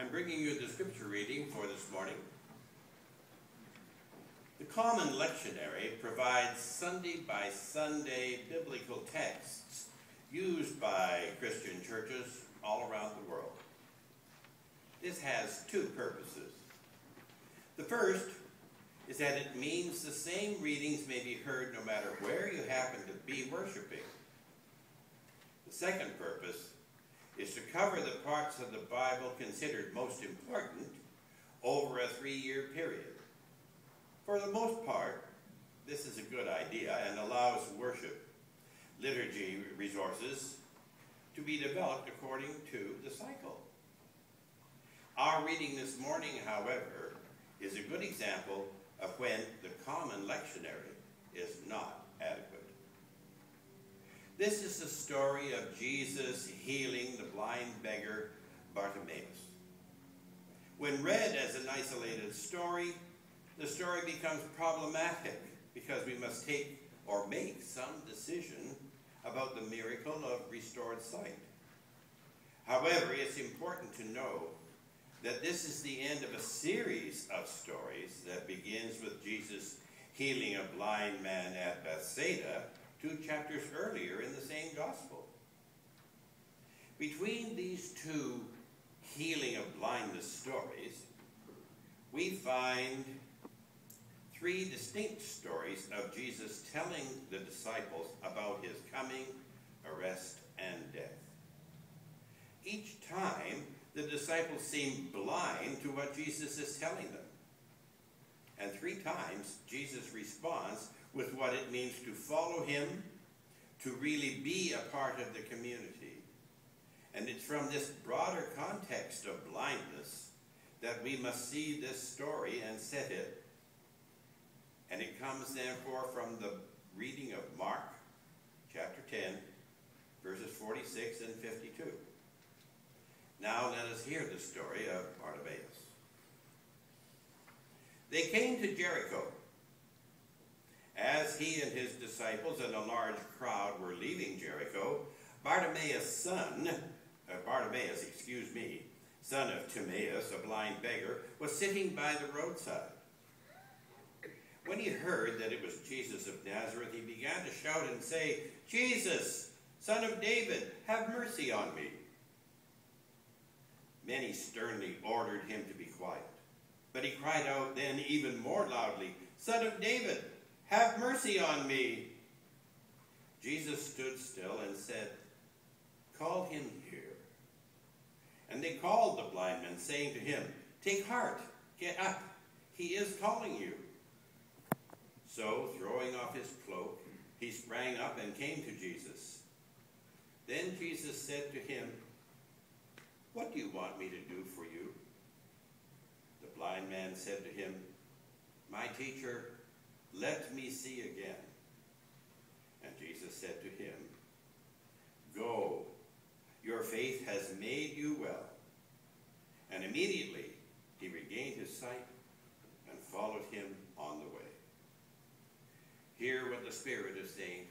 I'm bringing you the scripture reading for this morning. The Common Lectionary provides Sunday by Sunday biblical texts used by Christian churches all around the world. This has two purposes. The first is that it means the same readings may be heard no matter where you happen to be worshiping. The second purpose is to cover the parts of the Bible considered most important over a 3-year period. For the most part, this is a good idea and allows worship liturgy resources to be developed according to the cycle. Our reading this morning, however, is a good example of when the Common Lectionary is not adequate. This is the story of Jesus healing the blind beggar Bartimaeus. When read as an isolated story, the story becomes problematic because we must take or make some decision about the miracle of restored sight. However, it's important to know that this is the end of a series of stories that begins with Jesus healing a blind man at Bethsaida 2 chapters earlier in the same gospel. Between these two healing of blindness stories, we find 3 distinct stories of Jesus telling the disciples about his coming, arrest, and death. Each time, the disciples seem blind to what Jesus is telling them. And 3 times, Jesus responds with what it means to follow him, to really be a part of the community. And it's from this broader context of blindness that we must see this story and set it. And it comes, therefore, from the reading of Mark, chapter 10, verses 46 and 52. Now let us hear the story of Bartimaeus. They came to Jericho. As he and his disciples and a large crowd were leaving Jericho, Bartimaeus, son of Timaeus, a blind beggar, was sitting by the roadside. When he heard that it was Jesus of Nazareth, he began to shout and say, "Jesus, Son of David, have mercy on me." Many sternly ordered him to be quiet. But he cried out then even more loudly, "Son of David, have mercy on me." Jesus stood still and said, "Call him here." And they called the blind man, saying to him, "Take heart, get up, he is calling you." So, throwing off his cloak, he sprang up and came to Jesus. Then Jesus said to him, "What do you want me to do for you?" The blind man said to him, "My teacher, let me see again." And Jesus said to him, "Go, your faith has made you well." And immediately he regained his sight and followed him on the way. Hear what the Spirit is saying